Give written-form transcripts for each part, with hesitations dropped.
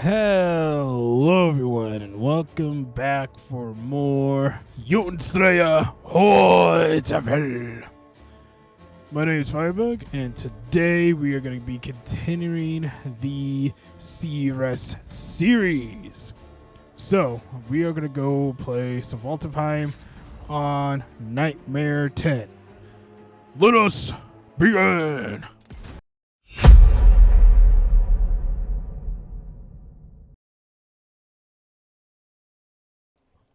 Hello everyone and welcome back for more Jotunnslayer Hordes of Hel. My name is Firebug and today we are going to be continuing the Seeress series. So we are going to go play Svartalfheim on Nightmare 10. Let us begin!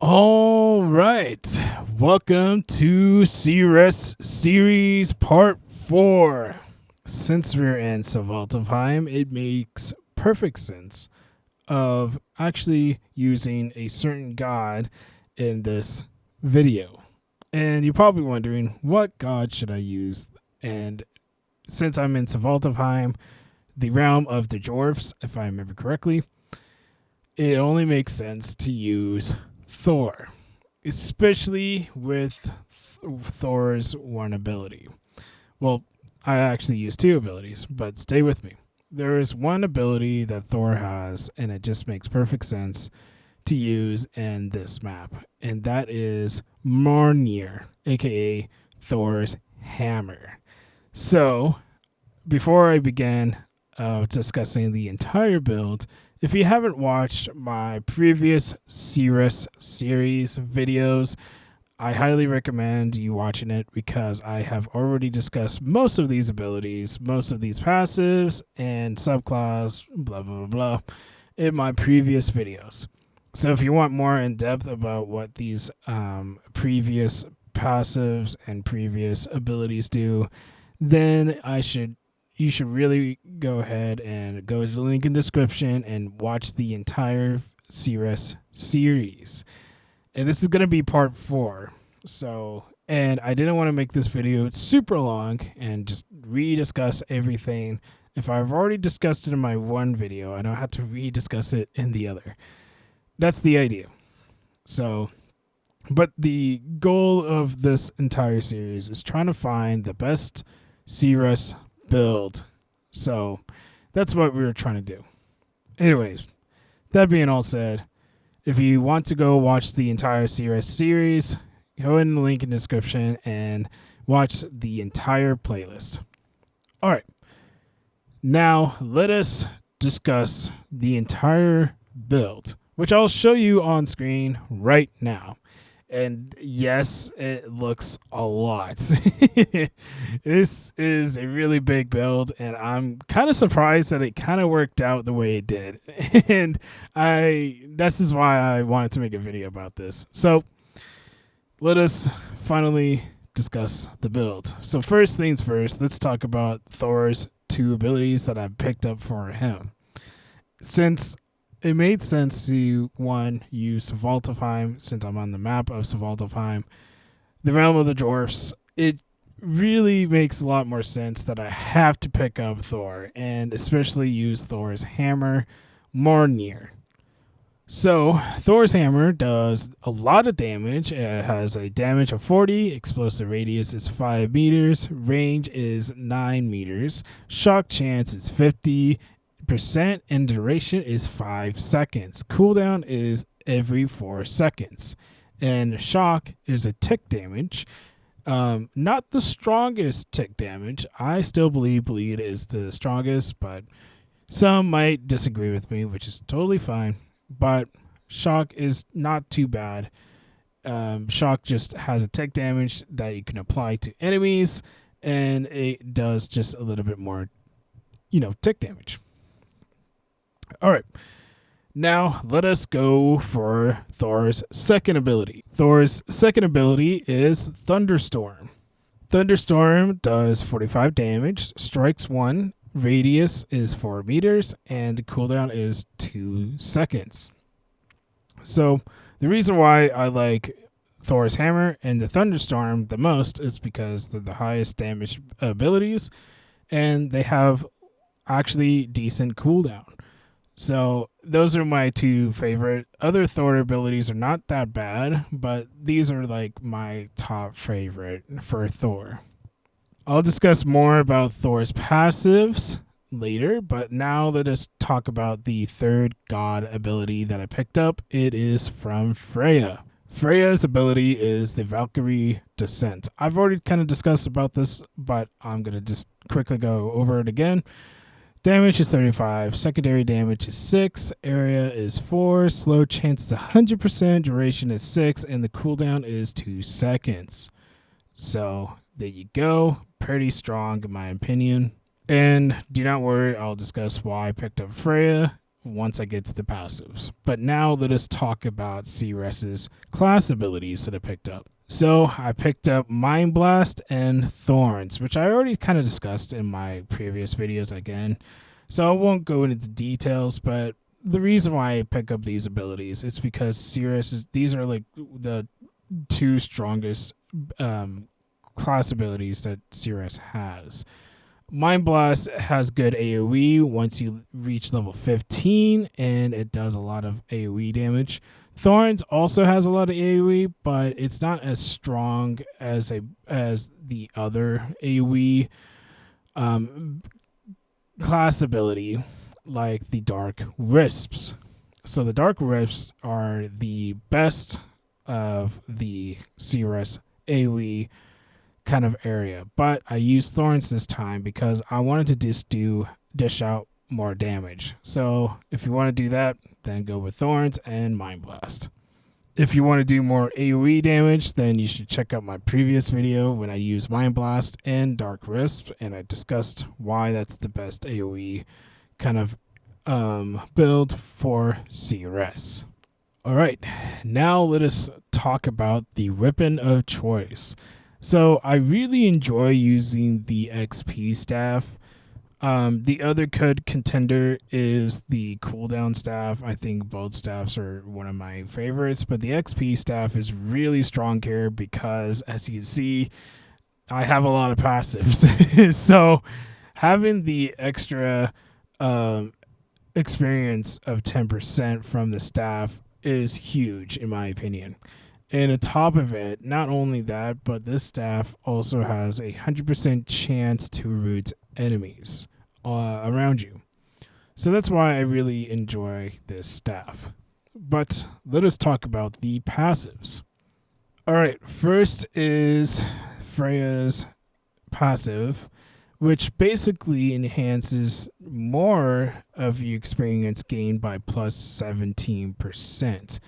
All right, welcome to Seeress Series Part 4. Since we're in Svartalfheim, it makes perfect sense of actually using a certain god in this video. And you're probably wondering, what god should I use? And since I'm in Svartalfheim, the realm of the dwarfs, if I remember correctly, it only makes sense to use Thor, especially with Thor's one ability. Well, I actually use two abilities, but stay with me. There is one ability that Thor has, and it just makes perfect sense to use in this map, and that is Mjolnir, aka Thor's hammer. So, before I begin discussing the entire build, if you haven't watched my previous Seeress series videos, I highly recommend you watching it because I have already discussed most of these abilities, most of these passives, and subclass, blah, blah, blah, blah, in my previous videos. So if you want more in depth about what these previous passives and previous abilities do, then you should really go ahead and go to the link in the description and watch the entire Seeress series. And this is going to be part 4. So, and I didn't want to make this video super long and just rediscuss everything. If I've already discussed it in my one video, I don't have to rediscuss it in the other. That's the idea. So, but the goal of this entire series is trying to find the best Seeress build. So that's what we were trying to do. Anyways, that being all said, if you want to go watch the entire Seeress series, go in the link in the description and watch the entire playlist. All right. Now let us discuss the entire build, which I'll show you on screen right now. And yes, it looks a lot. This is a really big build, and I'm kind of surprised that it kind of worked out the way it did. And this is why I wanted to make a video about this. So let us finally discuss the build. So first things first, let's talk about Thor's two abilities that I've picked up for him. Since it made sense to, one, use Svartalfheim, since I'm on the map of Svartalfheim, the realm of the dwarfs. It really makes a lot more sense that I have to pick up Thor, and especially use Thor's hammer, Mjolnir. So, Thor's hammer does a lot of damage. It has a damage of 40, explosive radius is 5 meters, range is 9 meters, shock chance is 50%, and duration is 5 seconds. Cooldown is every 4 seconds. And shock is a tick damage. Not the strongest tick damage. I still believe bleed is the strongest, but some might disagree with me, which is totally fine. But shock is not too bad. Shock just has a tick damage that you can apply to enemies, and it does just a little bit more, tick damage. All right, now let us go for Thor's second ability. Thor's second ability is Thunderstorm. Thunderstorm does 45 damage, strikes 1, radius is 4 meters, and cooldown is 2 seconds. So the reason why I like Thor's hammer and the Thunderstorm the most is because they're the highest damage abilities, and they have actually decent cooldown. So those are my two favorite. Other Thor abilities are not that bad, but these are like my top favorite for Thor. I'll discuss more about Thor's passives later, but now let us talk about the third god ability that I picked up. It is from Freya. Freya's ability is the Valkyrie Descent. I've already kind of discussed about this, but I'm going to just quickly go over it again. Damage is 35, secondary damage is 6, area is 4, slow chance is 100%, duration is 6, and the cooldown is 2 seconds. So there you go. Pretty strong in my opinion. And do not worry, I'll discuss why I picked up Freya once I get to the passives. But now let us talk about Seeress's class abilities that I picked up. So I picked up Mind Blast and Thorns, which I already kind of discussed in my previous videos again. So I won't go into the details, but the reason why I pick up these abilities is because these are like the two strongest class abilities that Seeress has. Mind Blast has good AoE once you reach level 15, and it does a lot of AoE damage. Thorns also has a lot of AoE, but it's not as strong as the other AoE class ability, like the Dark Wisps. So the Dark Wisps are the best of the Seeress AoE kind of area, but I used Thorns this time because I wanted to just dish out more damage. So if you want to do that, then go with Thorns and Mind Blast. If you want to do more AoE damage, then you should check out my previous video when I used Mind Blast and Dark Wisp, and I discussed why that's the best AoE kind of build for Seeress. Alright, now let us talk about the weapon of choice. So I really enjoy using the XP staff. The other good contender is the cooldown staff. I think both staffs are one of my favorites, but the XP staff is really strong here because, as you can see, I have a lot of passives. So having the extra experience of 10% from the staff is huge in my opinion. And on top of it, not only that, but this staff also has a 100% chance to root enemies around you. So that's why I really enjoy this staff. But let us talk about the passives. Alright, first is Freya's passive, which basically enhances more of your experience gained by plus 17%.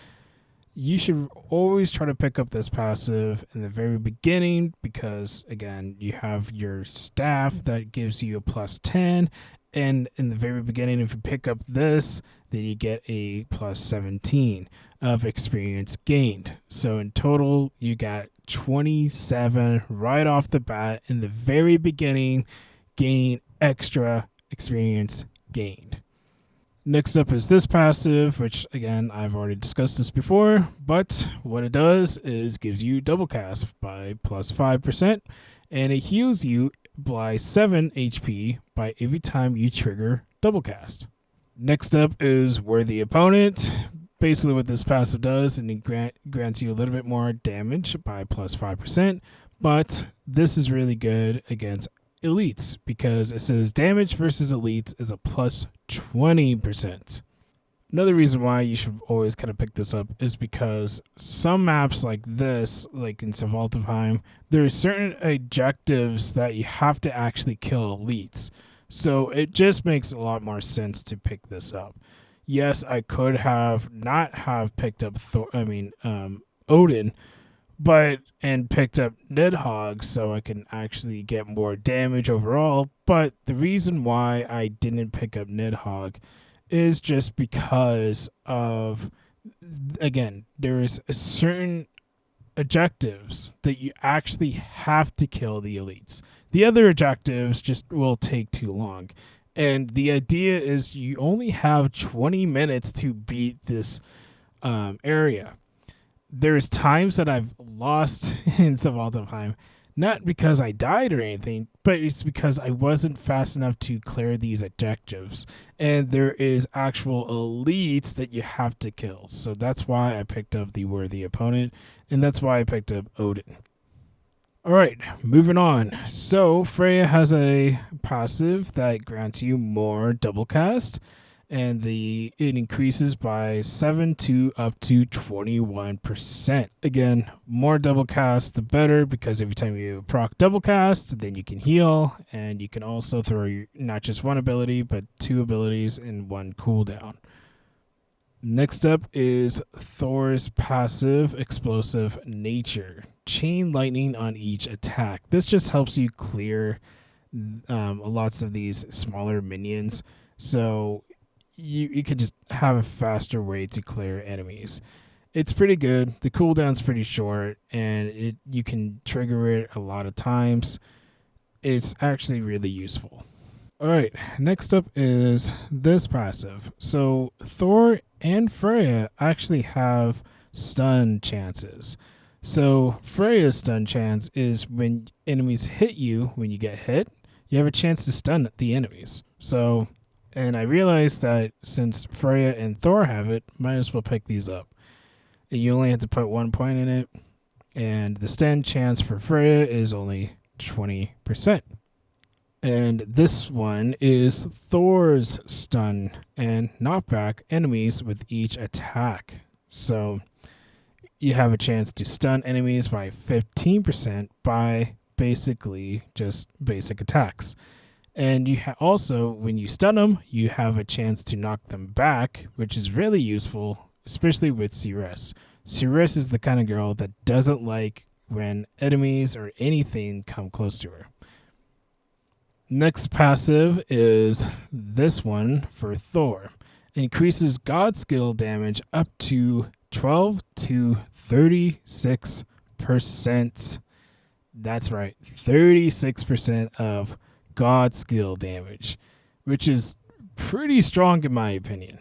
You should always try to pick up this passive in the very beginning because, again, you have your staff that gives you a plus 10. And in the very beginning, if you pick up this, then you get a plus 17 of experience gained. So in total, you got 27 right off the bat in the very beginning, gain extra experience gained. Next up is this passive, which again, I've already discussed this before, but what it does is gives you double cast by plus 5%, and it heals you by 7 HP by every time you trigger double cast. Next up is Worthy Opponent. Basically what this passive does, and it grants you a little bit more damage by plus 5%, but this is really good against elites because it says damage versus elites is a plus 20%. Another reason why you should always kind of pick this up is because some maps like this, like in Svartalfheim, there are certain objectives that you have to actually kill elites. So it just makes a lot more sense to pick this up. Yes, I could have not have picked up Odin, and picked up Nidhogg so I can actually get more damage overall. But the reason why I didn't pick up Nidhogg is just because of, again, there is a certain objectives that you actually have to kill the elites. The other objectives just will take too long. And the idea is you only have 20 minutes to beat this area. There's times that I've lost in Svartalfheim, not because I died or anything, but it's because I wasn't fast enough to clear these objectives. And there is actual elites that you have to kill. So that's why I picked up the Worthy Opponent, and that's why I picked up Odin. All right, moving on. So Freya has a passive that grants you more double cast, and it increases by 7 to up to 21%. Again, more double cast the better, because every time you proc double cast, then you can heal, and you can also throw not just one ability but two abilities in one cooldown. Next up is Thor's passive explosive nature. Chain lightning on each attack. This just helps you clear lots of these smaller minions. So you could just have a faster way to clear enemies. It's pretty good. The cooldown's pretty short, and you can trigger it a lot of times. It's actually really useful. All right, next up is this passive. So Thor and Freya actually have stun chances. So Freya's stun chance is when enemies hit you, when you get hit, you have a chance to stun the enemies. So, and I realized that since Freya and Thor have it, might as well pick these up. And you only have to put 1 point in it, and the stun chance for Freya is only 20%. And this one is Thor's stun and knockback enemies with each attack. So you have a chance to stun enemies by 15% by basically just basic attacks. And you also, when you stun them, you have a chance to knock them back, which is really useful, especially with Seeress. Seeress is the kind of girl that doesn't like when enemies or anything come close to her. Next passive is this one for Thor. Increases God skill damage up to 12 to 36%. That's right, 36% of God skill damage, which is pretty strong in my opinion.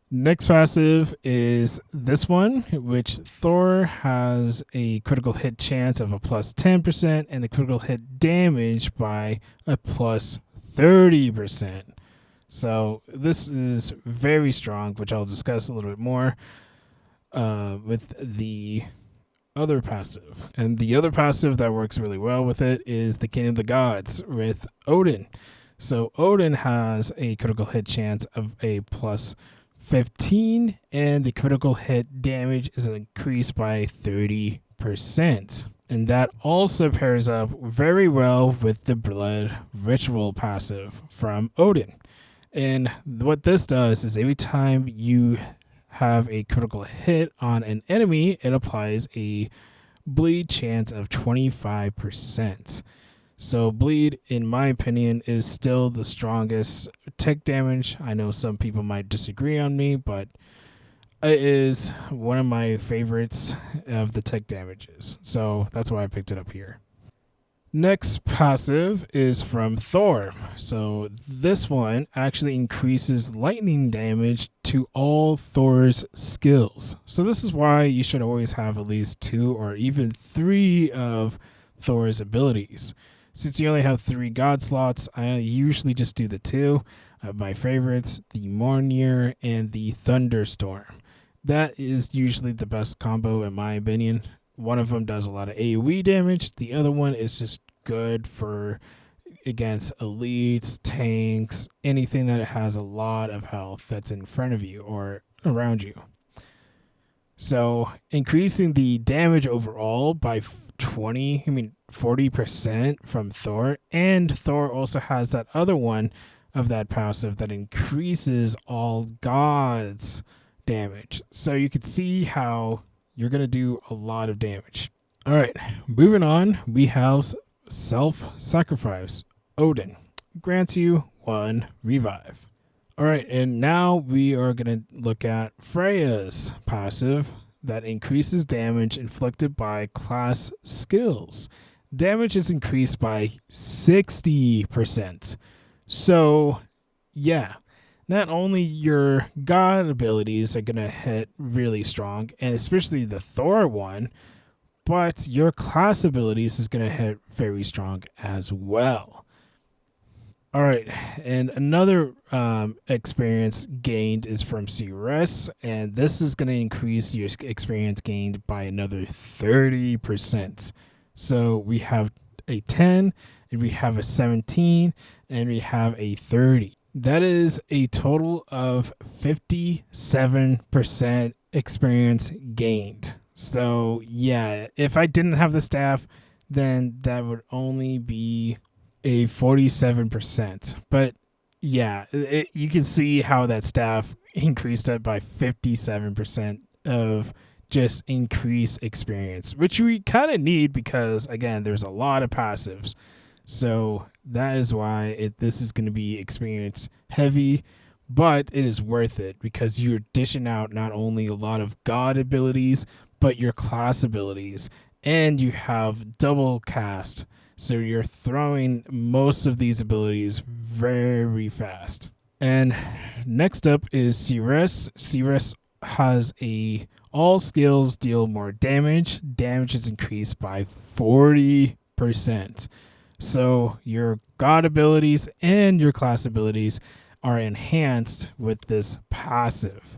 Next passive is this one, which Thor has a critical hit chance of a plus 10% and the critical hit damage by a plus 30%. So this is very strong, which I'll discuss a little bit more with the other passive. And the other passive that works really well with it is the King of the Gods with Odin. So Odin has a critical hit chance of a plus 15, and the critical hit damage is increased by 30%. And that also pairs up very well with the Blood Ritual passive from Odin. And what this does is every time you have a critical hit on an enemy, it applies a bleed chance of 25%. So bleed, in my opinion, is still the strongest tech damage. I know some people might disagree on me, but it is one of my favorites of the tech damages. So that's why I picked it up here. Next passive is from Thor. So this one actually increases lightning damage to all Thor's skills. So this is why you should always have at least 2 or even 3 of Thor's abilities. Since you only have 3 god slots, I usually just do the 2 of my favorites, the Mjolnir and the Thunderstorm. That is usually the best combo in my opinion. One of them does a lot of AoE damage. The other one is just good for against elites, tanks, anything that has a lot of health that's in front of you or around you. So increasing the damage overall by 40% from Thor, and Thor also has that other one of that passive that increases all gods damage. So you can see how you're going to do a lot of damage. All right, moving on, we have self-sacrifice. Odin grants you 1 revive. All right, and now we are going to look at Freya's passive that increases damage inflicted by class skills. Damage is increased by 60%. So, yeah, not only your god abilities are going to hit really strong, and especially the Thor one, but your class abilities is going to hit very strong as well. All right, and another experience gained is from Seeress, and this is going to increase your experience gained by another 30%. So we have a 10, and we have a 17, and we have a 30. That is a total of 57% experience gained. So yeah, if I didn't have the staff, then that would only be a 47%. But yeah, you can see how that staff increased it by 57% of just increase experience, which we kind of need because, again, there's a lot of passives. So that is why this is going to be experience heavy, but it is worth it because you're dishing out not only a lot of god abilities, but your class abilities, and you have double cast. So you're throwing most of these abilities very fast. And next up is Seeress. Seeress has all skills deal more damage. Damage is increased by 40%. So your god abilities and your class abilities are enhanced with this passive.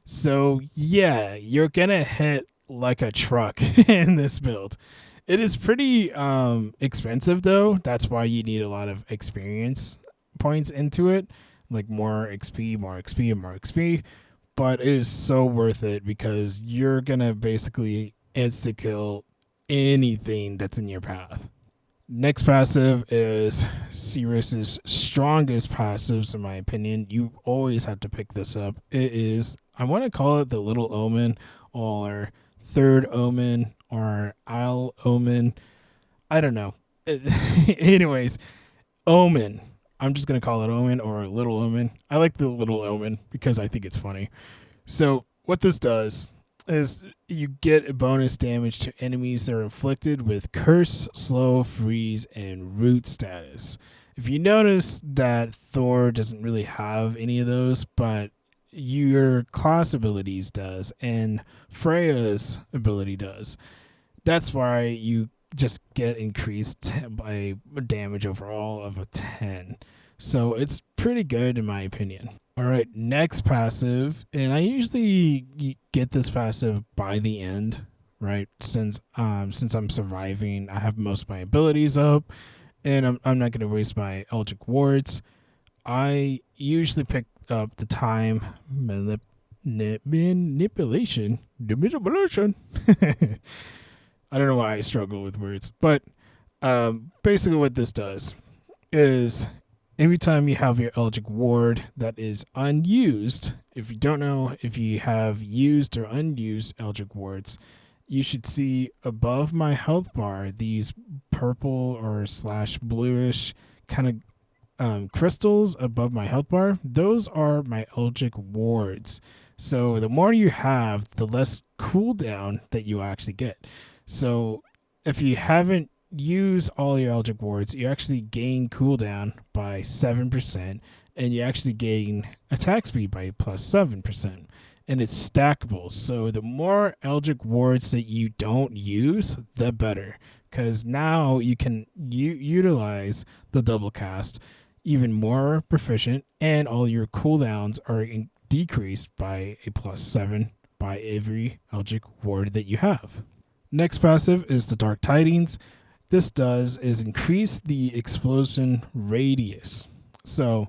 So yeah, you're gonna hit like a truck in this build. It is pretty expensive though. That's why you need a lot of experience points into it, like more XP, more XP, and more XP. But it is so worth it because you're gonna basically insta kill anything that's in your path. Next passive is Seeress's strongest passives, in my opinion. You always have to pick this up. It is, I want to call it the Little Omen or Third Omen or Isle Omen. I don't know. Anyways, Omen. I'm just going to call it Omen or Little Omen. I like the Little Omen because I think it's funny. So what this does is you get a bonus damage to enemies that are inflicted with curse, slow, freeze, and root status. If you notice that Thor doesn't really have any of those, but your class abilities does, and Freya's ability does. That's why you just get increased by damage overall of a 10. So it's pretty good in my opinion. All right, next passive, and I usually get this passive by the end, right? Since I'm surviving, I have most of my abilities up, and I'm not going to waste my Eldritch Wards. I usually pick up the time manipulation. I don't know why I struggle with words, but basically what this does is every time you have your Eldritch Ward that is unused, if you don't know if you have used or unused Eldritch Wards, you should see above my health bar these purple or / bluish kind of crystals above my health bar. Those are my Eldritch Wards. So the more you have, the less cooldown that you actually get. So if you haven't used all your Eldritch Wards, you actually gain cooldown by 7%, and you actually gain attack speed by plus 7%. And it's stackable. So the more Eldritch Wards that you don't use, the better. Because now you can utilize the double cast even more proficient, and all your cooldowns are decreased by a plus 7 by every Eldritch Ward that you have. Next passive is the Dark Tidings. This does is increase the explosion radius. So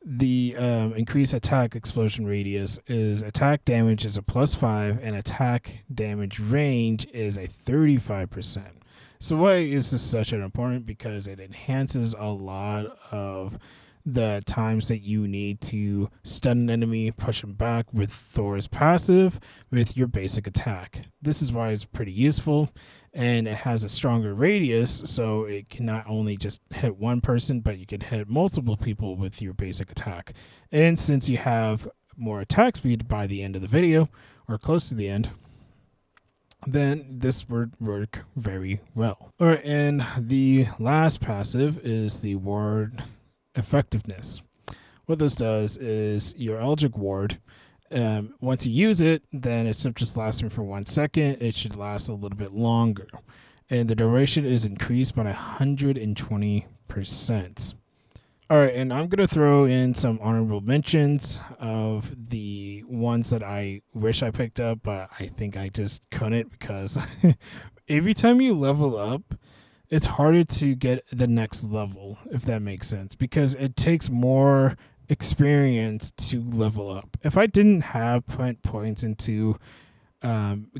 the increased attack explosion radius is attack damage is a plus 5 and attack damage range is a 35%. So why is this such an important? Because it enhances a lot of the times that you need to stun an enemy, push them back with Thor's passive with your basic attack. This is why it's pretty useful, and it has a stronger radius, so it can not only just hit one person, but you can hit multiple people with your basic attack. And since you have more attack speed by the end of the video, or close to the end, then this would work very well. All right, and the last passive is the Ward Effectiveness. What this does is your Eldritch Ward, once you use it, then instead of just lasting for 1 second, it should last a little bit longer. And the duration is increased by 120%. All right, and I'm going to throw in some honorable mentions of the ones that I wish I picked up, but I think I just couldn't because every time you level up, it's harder to get the next level, if that makes sense, because it takes more experience to level up. If I didn't have put points into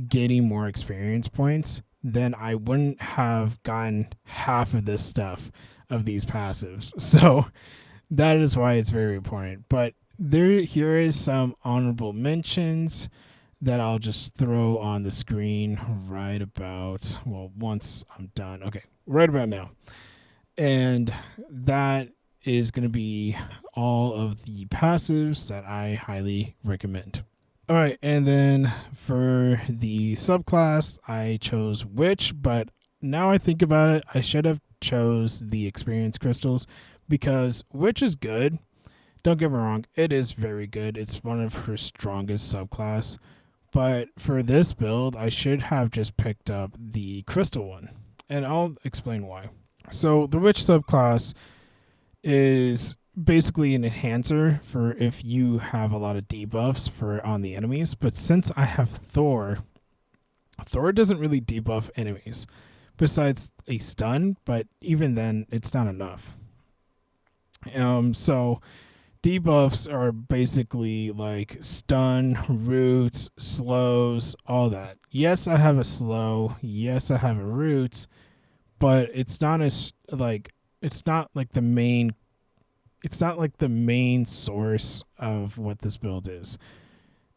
getting more experience points, then I wouldn't have gotten half of this stuff of these passives. So that is why it's very important. But here is some honorable mentions that I'll just throw on the screen right about, well, once I'm done. Okay, right about now. And that is going to be all of the passives that I highly recommend. All right, and then for the subclass, I chose Witch, but now I think about it, I should have chose the experience crystals because Witch is good. Don't get me wrong, it is very good. It's one of her strongest subclass. But for this build, I should have just picked up the crystal one. And I'll explain why. So the Witch subclass is basically an enhancer for if you have a lot of debuffs for on the enemies. But since I have Thor doesn't really debuff enemies besides a stun, but even then it's not enough. So debuffs are basically like stun, roots, slows, all that. Yes, I have a slow. Yes, I have a root, but it's not as like it's not like the main source of what this build is.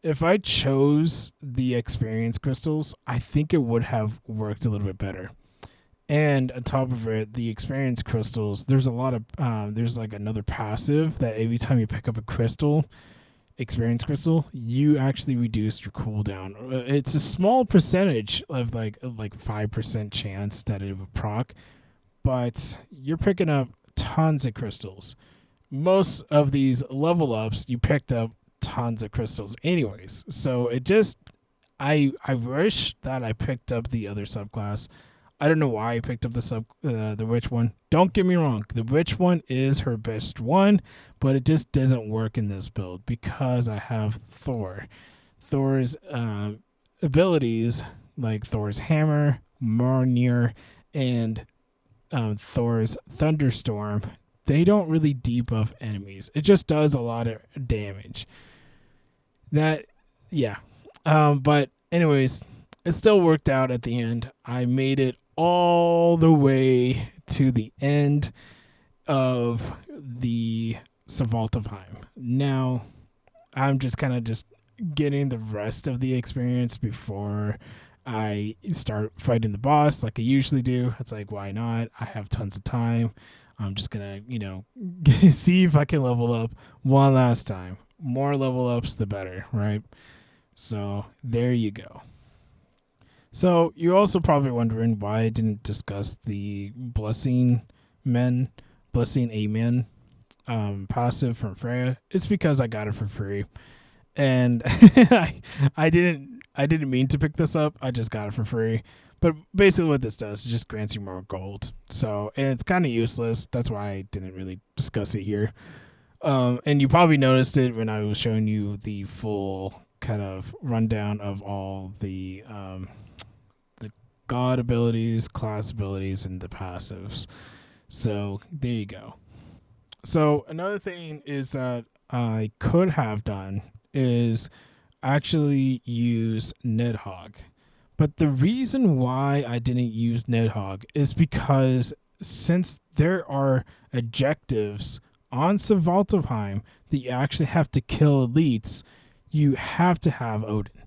If I chose the experience crystals, I think it would have worked a little bit better. And on top of it, the experience crystals, there's a lot of, there's like another passive that every time you pick up a crystal, experience crystal, you actually reduce your cooldown. It's a small percentage of like 5% chance that it would proc, but you're picking up tons of crystals. Most of these level ups, you picked up tons of crystals anyways. So it just, I wish that I picked up the other subclass. I don't know why I picked up the Witch one. Don't get me wrong. The Witch one is her best one, but it just doesn't work in this build because I have Thor. Thor's abilities, like Thor's Hammer, Mjolnir, and Thor's Thunderstorm, they don't really debuff enemies. It just does a lot of damage. But anyways, it still worked out at the end. I made it all the way to the end of the Svartalfheim. Now, I'm just kind of just getting the rest of the experience before I start fighting the boss like I usually do. It's like, why not? I have tons of time. I'm just going to, see if I can level up one last time. More level ups, the better, right? So there you go. So you're also probably wondering why I didn't discuss the Blessing Amen passive from Freya. It's because I got it for free, and I didn't mean to pick this up. I just got it for free. But basically, what this does is just grants you more gold. So, and it's kind of useless. That's why I didn't really discuss it here. And you probably noticed it when I was showing you the full kind of rundown of all the god abilities, class abilities, and the passives. So there you go. So another thing is that I could have done is actually use Nidhogg. But the reason why I didn't use Nidhogg is because since there are objectives on Svartalfheim that you actually have to kill elites, you have to have Odin.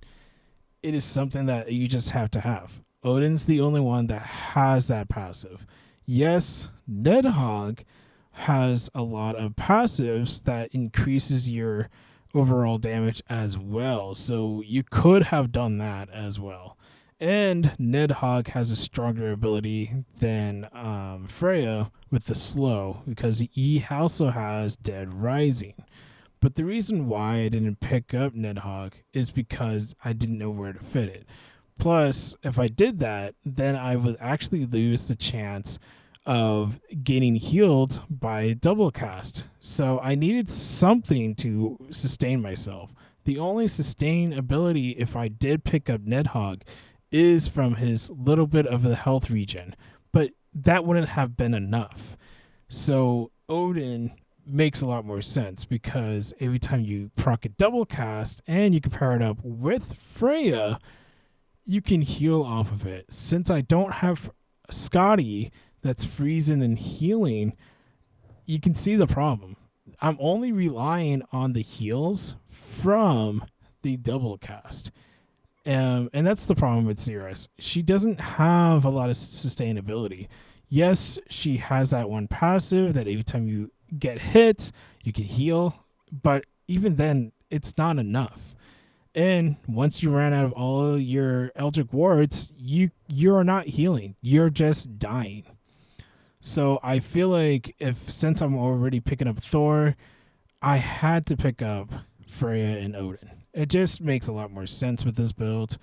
It is something that you just have to have. Odin's the only one that has that passive. Yes, Nidhogg has a lot of passives that increases your overall damage as well. So you could have done that as well. And Nidhogg has a stronger ability than Freya with the slow because he also has Dead Rising. But the reason why I didn't pick up Nidhogg is because I didn't know where to fit it. Plus, if I did that, then I would actually lose the chance of getting healed by double cast. So I needed something to sustain myself. The only sustain ability, if I did pick up Nidhogg, is from his little bit of the health regen, but that wouldn't have been enough. So Odin makes a lot more sense because every time you proc a double cast and you can pair it up with Freya, you can heal off of it. Since I don't have Scotty that's freezing and healing, you can see the problem. I'm only relying on the heals from the double cast. And that's the problem with Seeress. She doesn't have a lot of sustainability. Yes, she has that one passive that every time you get hit, you can heal. But even then, it's not enough. And once you ran out of all your Eldritch wards, you're not healing. You're just dying. So I feel like since I'm already picking up Thor, I had to pick up Freya and Odin. It just makes a lot more sense with this build.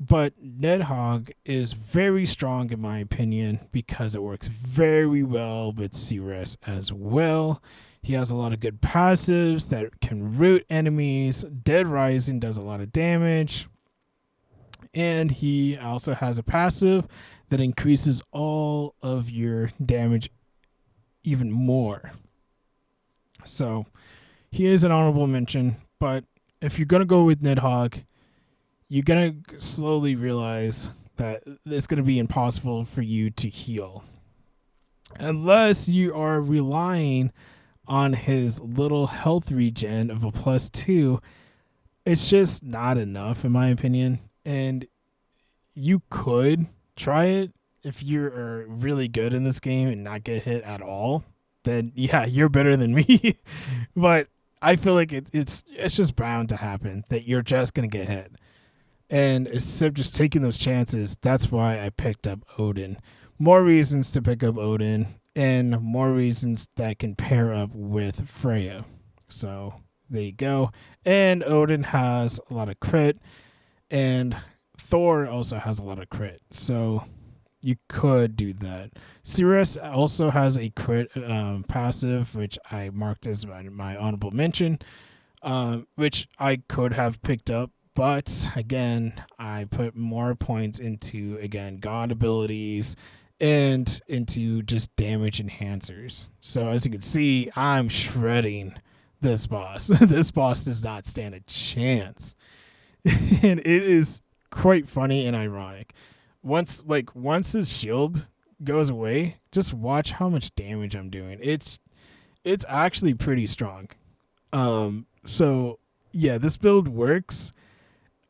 But Nidhogg is very strong in my opinion because it works very well with Seeress as well. He has a lot of good passives that can root enemies. Dead Rising does a lot of damage. And he also has a passive that increases all of your damage even more. So he is an honorable mention, but if you're going to go with Nidhogg, you're going to slowly realize that it's going to be impossible for you to heal. Unless you are relying on his little health regen of a +2, it's just not enough in my opinion. And you could try it if you're really good in this game and not get hit at all. Then yeah, you're better than me. But I feel like it's just bound to happen that you're just gonna get hit. And instead of just taking those chances, that's why I picked up Odin. More reasons to pick up Odin, and more reasons that can pair up with Freya. So there you go. And Odin has a lot of crit, and Thor also has a lot of crit. So you could do that. Seeress also has a crit passive, which I marked as my honorable mention, which I could have picked up. But again, I put more points into, again, God abilities and into just damage enhancers. So as you can see, I'm shredding this boss. This boss does not stand a chance. And it is quite funny and ironic. Once his shield goes away, just watch how much damage I'm doing. It's actually pretty strong. So yeah, this build works.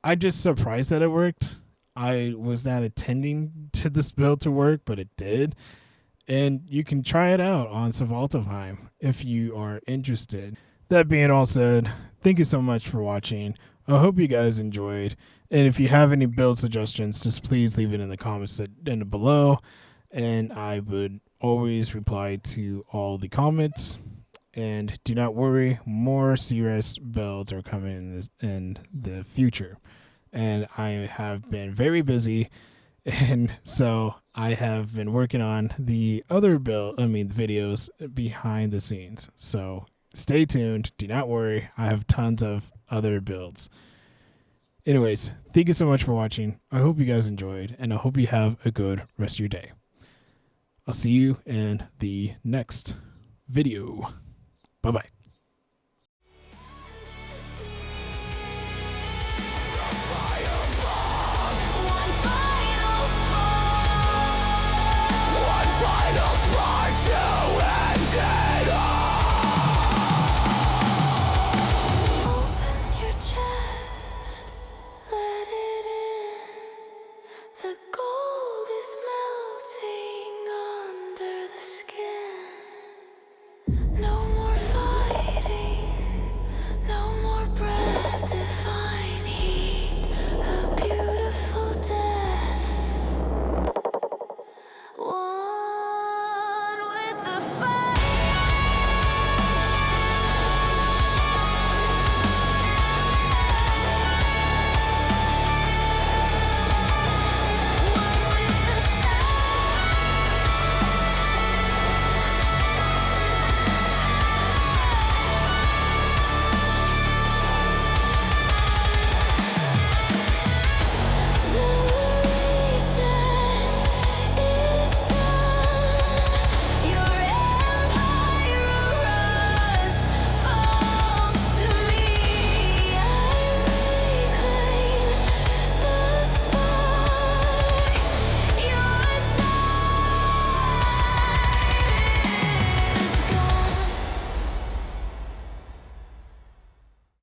I'm just surprised that it worked. I was not intending to this build to work, but it did. And you can try it out on Svartalfheim if you are interested. That being all said, thank you so much for watching. I hope you guys enjoyed. And if you have any build suggestions, just please leave it in the comments below. And I would always reply to all the comments. And do not worry, more Seeress builds are coming in the future. And I have been very busy, and so I have been working on the other videos behind the scenes. So stay tuned. Do not worry. I have tons of other builds. Anyways, thank you so much for watching. I hope you guys enjoyed, and I hope you have a good rest of your day. I'll see you in the next video. Bye-bye.